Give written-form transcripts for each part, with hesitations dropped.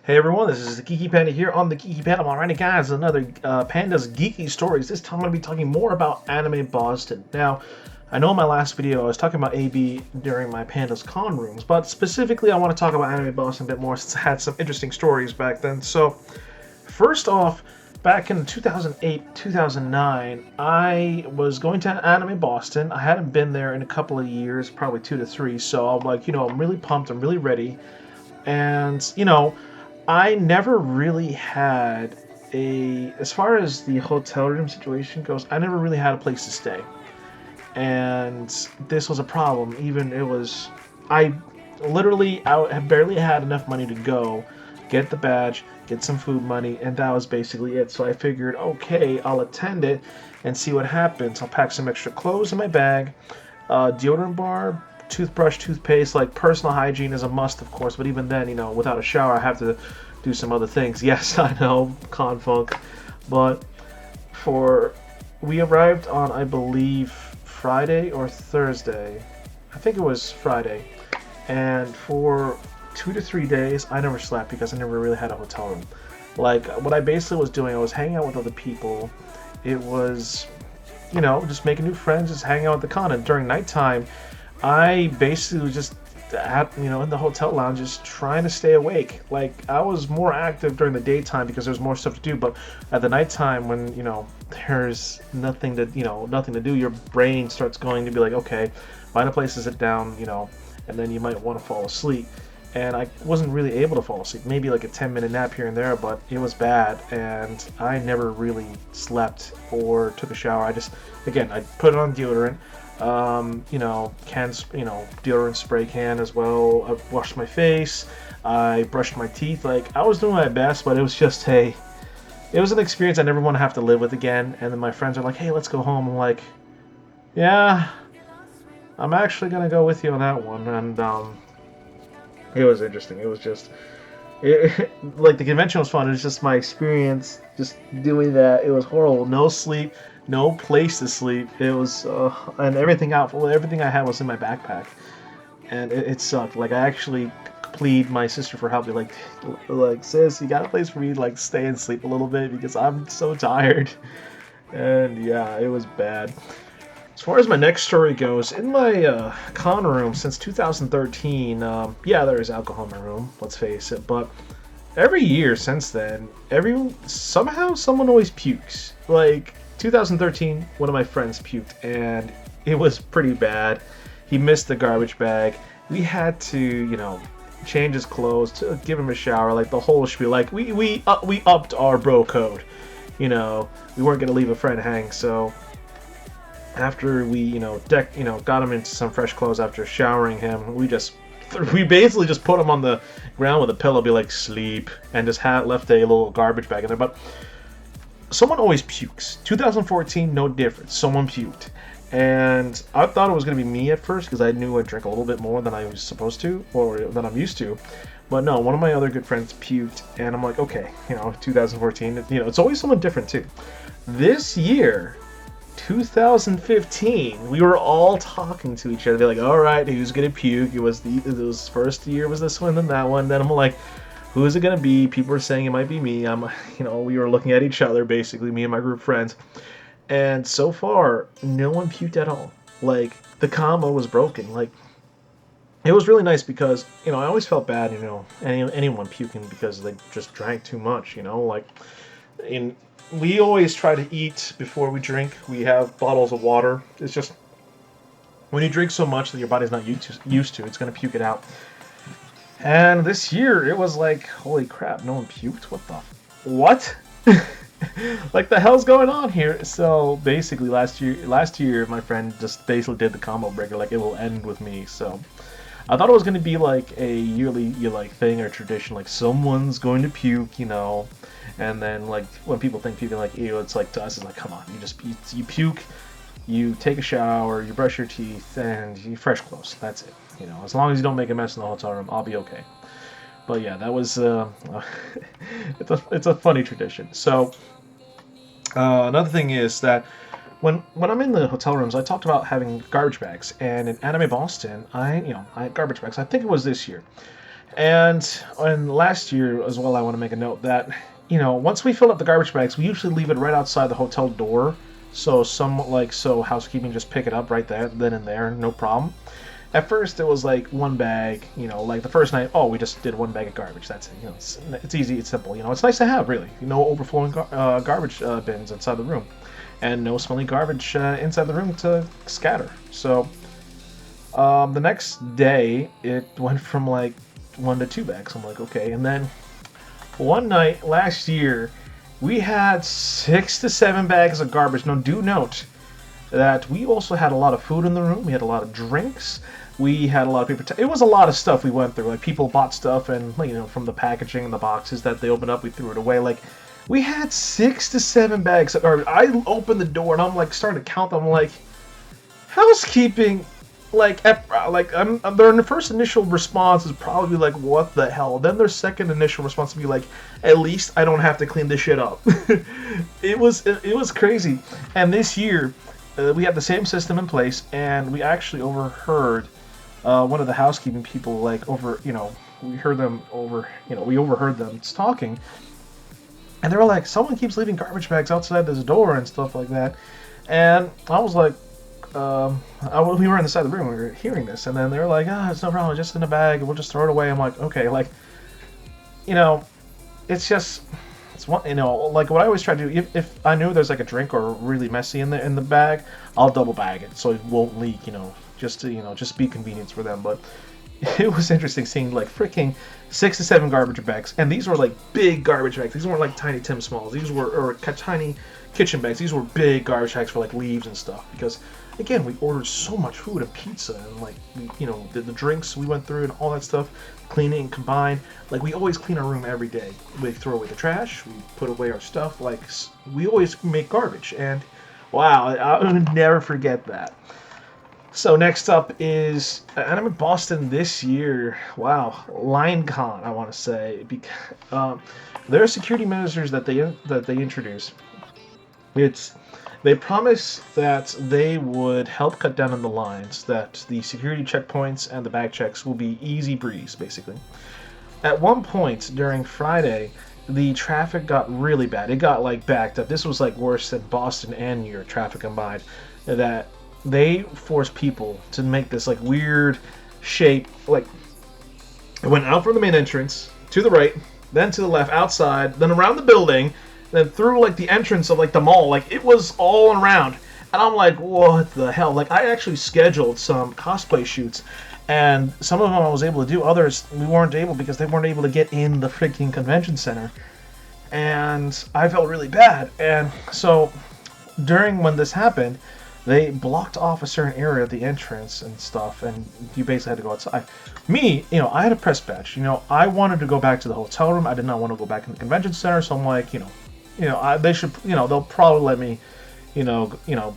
Hey everyone, this is the Geeky Panda here on the Geeky Panda. Alrighty guys, another Panda's Geeky Stories. This time I'm going to be talking more about anime Boston. Now, I know in my last video I was talking about AB during my Panda's Con rooms, but specifically I want to talk about anime Boston a bit more since I had some interesting stories back then. So, first off, back in 2008, 2009, I was going to anime Boston. I hadn't been there in a couple of years, probably 2 to 3, so I'm like, I'm really pumped, I'm really ready. And, I never really had as far as the hotel room situation goes, I never really had a place to stay. And this was a problem. I literally, I barely had enough money to go, get the badge, get some food money, and that was basically it. So I figured, okay, I'll attend it and see what happens. I'll pack some extra clothes in my bag, deodorant bar, toothbrush, toothpaste. Like, personal hygiene is a must, of course, but even then, without a shower I have to do some other things. Yes, I know, confunk. But we arrived on, I believe, Friday or Thursday. I think it was Friday. And for 2 to 3 days I never slept because I never really had a hotel room. Like, what I basically was doing, I was hanging out with other people. It was, just making new friends, just hanging out at the con. And during nighttime I basically was just in the hotel lounge, just trying to stay awake. Like, I was more active during the daytime because there's more stuff to do, but at the nighttime, when there's nothing to do, your brain starts going to be like, okay, find a place to sit down, and then you might want to fall asleep. And I wasn't really able to fall asleep. Maybe like a 10-minute nap here and there, but it was bad, and I never really slept or took a shower. I put it on deodorant. Deodorant spray can as well. I washed my face. I brushed my teeth. Like, I was doing my best, but it was just it was an experience I never want to have to live with again. And then my friends are like, hey, let's go home. I'm like, yeah, I'm actually gonna go with you on that one. And it was interesting. It was just like, the convention was fun. It was just my experience just doing that. It was horrible. No sleep, no place to sleep. It was and everything I had was in my backpack, and it sucked. Like, I actually plead my sister for help. Like, sis, you got a place for me to like stay and sleep a little bit because I'm so tired. And yeah, it was bad. As far as my next story goes, in my con room since 2013, yeah, there is alcohol in my room, let's face it, but every year since then, somehow someone always pukes. Like, 2013, one of my friends puked, and it was pretty bad. He missed the garbage bag. We had to, change his clothes, to give him a shower, like the whole spiel. Like, we upped our bro code. We weren't gonna leave a friend hang, so after we, got him into some fresh clothes after showering him, we basically just put him on the ground with a pillow, be like, sleep, and just left a little garbage bag in there. But someone always pukes. 2014, no different. Someone puked. And I thought it was going to be me at first because I knew I drank a little bit more than I was supposed to, or than I'm used to. But no, one of my other good friends puked, and I'm like, okay, 2014, it's always someone different too. This year, 2015, we were all talking to each other. They're like, all right, who's gonna puke? It was first year was this one, then that one. Then I'm like, who is it gonna be? People are saying it might be me. We were looking at each other, basically, me and my group of friends. And so far, no one puked at all. Like, the combo was broken. Like, it was really nice because, I always felt bad, anyone puking because they just drank too much, we always try to eat before we drink. We have bottles of water. It's just, when you drink so much that your body's not used to, it's going to puke it out. And this year, it was like, holy crap, no one puked? What? Like, the hell's going on here? So basically, last year, my friend just basically did the combo breaker, like, it will end with me. So I thought it was going to be like a yearly thing or tradition, like someone's going to puke, and then, like, when people think puking, like, ew, it's like, to us, it's like, come on, you puke, you take a shower, you brush your teeth, and you fresh clothes. That's it. As long as you don't make a mess in the hotel room, I'll be okay. But yeah, that was it's a funny tradition. So another thing is that when I'm in the hotel rooms, I talked about having garbage bags, and in Anime Boston, I had garbage bags. I think it was this year. And last year as well, I want to make a note that, once we fill up the garbage bags, we usually leave it right outside the hotel door. So housekeeping just pick it up right there, then and there, no problem. At first, it was like one bag, like the first night, oh, we just did one bag of garbage. That's it. It's easy, it's simple. It's nice to have, really. No overflowing garbage bins inside the room, and no smelly garbage inside the room to scatter. So the next day, it went from like 1 to 2 bags. I'm like, okay. And then one night last year, we had 6 to 7 bags of garbage. Now, do note that we also had a lot of food in the room. We had a lot of drinks. We had a lot of paper. It was a lot of stuff we went through. Like, people bought stuff, and from the packaging and the boxes that they opened up, we threw it away. Like, we had 6 to 7 bags of garbage. I opened the door and I'm like starting to count them. I'm like, housekeeping. Their first initial response is probably like, "What the hell?" Then their second initial response would be like, "At least I don't have to clean this shit up." It was crazy. And this year, we had the same system in place, and we actually overheard one of the housekeeping people we overheard them talking, and they were like, "Someone keeps leaving garbage bags outside this door and stuff like that," and I was like. We were inside the room. We were hearing this, and then they were like, it's no problem, just in a bag. We'll just throw it away." I'm like, okay, it's just, like what I always try to do. If I knew there's like a drink or really messy in the bag, I'll double bag it so it won't leak. Just be convenience for them. But it was interesting seeing like freaking 6 to 7 garbage bags, and these were like big garbage bags. These weren't like tiny Tim Smalls. These were tiny kitchen bags. These were big garbage bags for like leaves and stuff, because again, we ordered so much food and pizza, and like the drinks we went through and all that stuff, cleaning combined. Like, we always clean our room every day. We throw away the trash, we put away our stuff. Like, we always make garbage, and wow, I would never forget that. So next up is Anime Boston this year. Wow, LineCon, I want to say, because there are security measures that they introduced. They promised that they would help cut down on the lines, that the security checkpoints and the bag checks will be easy breeze, basically. At one point during Friday, the traffic got really bad. It got like backed up. This was like worse than Boston and New York traffic combined. That they forced people to make this like weird shape. Like, it went out from the main entrance to the right, then to the left, outside, then around the building, then through like the entrance of like the mall. Like, it was all around, and I'm like, what the hell? Like, I actually scheduled some cosplay shoots, and some of them I was able to do. Others we weren't able, because they weren't able to get in the freaking convention center, and I felt really bad. And so when this happened, they blocked off a certain area of the entrance and stuff, and you basically had to go outside. Me, I had a press badge. I wanted to go back to the hotel room. I did not want to go back in the convention center, so I'm like, they should, they'll probably let me,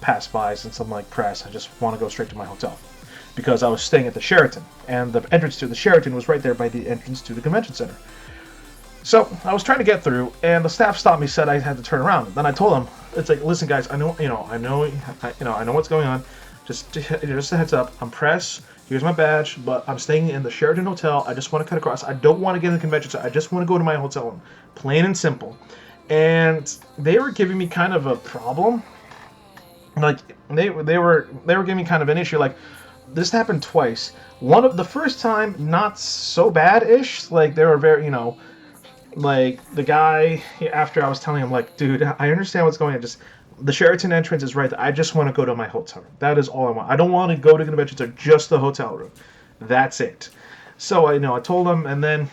pass by, since I'm like press. I just want to go straight to my hotel, because I was staying at the Sheraton, and the entrance to the Sheraton was right there by the entrance to the convention center. So I was trying to get through, and the staff stopped me, said I had to turn around. Then I told them, it's like, listen, guys, I know what's going on. Just a heads up. I'm press. Here's my badge, but I'm staying in the Sheraton Hotel. I just want to cut across. I don't want to get in the convention center. I just want to go to my hotel room, plain and simple. And they were giving me kind of a problem. Like, they were giving me kind of an issue. Like, this happened twice. The first time, not so bad-ish. Like, they were very, like, the guy, after I was telling him, like, dude, I understand what's going on. Just, the Sheraton entrance is right there. I just want to go to my hotel room. That is all I want. I don't want to go to the convention center, just the hotel room. That's it. So, I told him, and then,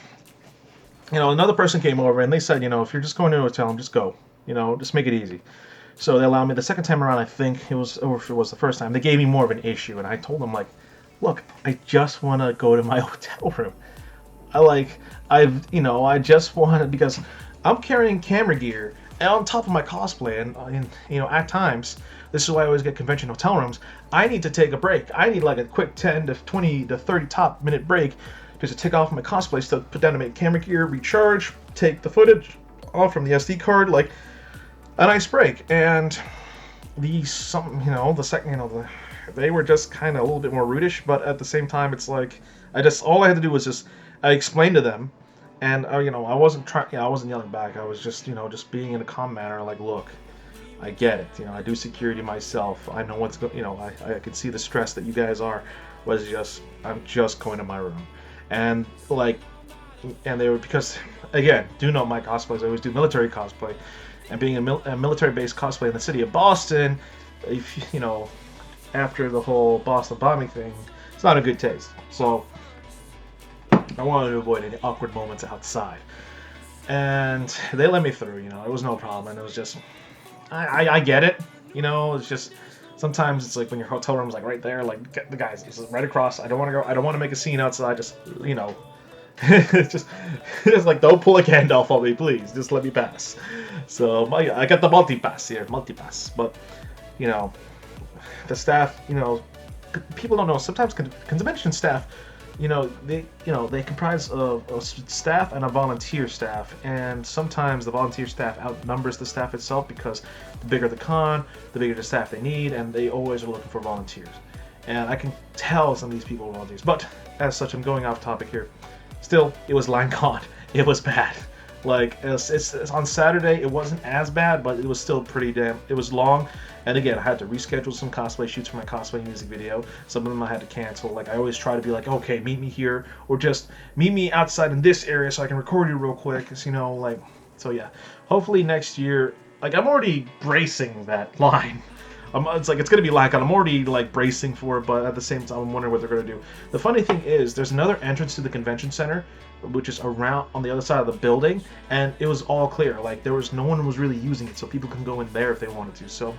another person came over, and they said, if you're just going to a hotel room, just go. Just make it easy. So they allowed me. The second time around, I think it was, or if it was the first time, they gave me more of an issue, and I told them, like, look, I just want to go to my hotel room. I just wanted, because I'm carrying camera gear and on top of my cosplay, and at times, this is why I always get convention hotel rooms, I need to take a break. I need like a quick 10 to 20 to 30 top minute break just to take off my cosplay stuff, put down my camera gear, recharge, take the footage off from the SD card, like a nice break. And they were just kind of a little bit more rudish, but at the same time, it's like, all I had to do was just I explained to them, and I wasn't trying, I wasn't yelling back. I was just, just being in a calm manner, like, look, I get it. I do security myself. I know what's going. I can see the stress that you guys are. Was just I'm just going to my room, and like, and they were because again, do know my cosplays. I always do military cosplay, and being a military-based cosplay in the city of Boston, if after the whole Boston bombing thing, it's not a good taste. So I wanted to avoid any awkward moments outside, and they let me through. It was no problem, and it was just I get it. It's just sometimes it's like when your hotel room is like right there, like the guys, it's right across. I don't want to go. I don't want to make a scene outside. Just it's just like don't pull a Gandalf on me, please. Just let me pass. So I got the multi-pass here, multi-pass. But the staff, people don't know. Sometimes convention staff, they comprise of staff and a volunteer staff, and sometimes the volunteer staff outnumbers the staff itself because the bigger the con, the bigger the staff they need, and they always are looking for volunteers. And I can tell some of these people are volunteers, but as such, I'm going off topic here. Still, it was line con. It was bad. Like it's on Saturday, it wasn't as bad, but it was still pretty damn. It was long, and again, I had to reschedule some cosplay shoots for my cosplay music video. Some of them I had to cancel. Like I always try to be like, okay, meet me here, or just meet me outside in this area so I can record you real quick. Cause, like, so yeah. Hopefully next year, like I'm already bracing that line. It's like it's gonna be like I'm already like bracing for it, but at the same time I'm wondering what they're gonna do. The funny thing is, there's another entrance to the convention center, which is around on the other side of the building, and it was all clear. Like no one was really using it, so people can go in there if they wanted to. So,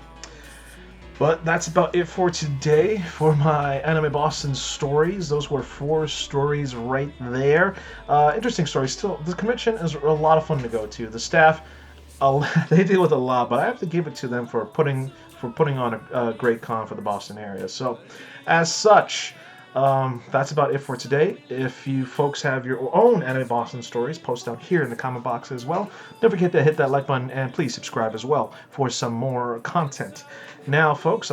but that's about it for today for my Anime Boston stories. Those were 4 stories right there. Interesting stories. Still, the convention is a lot of fun to go to. The staff, they deal with a lot, but I have to give it to them for putting on a great con for the Boston area. So, as such, that's about it for today. If you folks have your own Anime Boston stories, post down here in the comment box as well. Don't forget to hit that like button and please subscribe as well for some more content. Now, folks,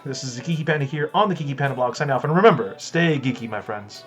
this is the Geeky Panda here on the Geeky Panda blog. Sign off, and remember, stay geeky, my friends.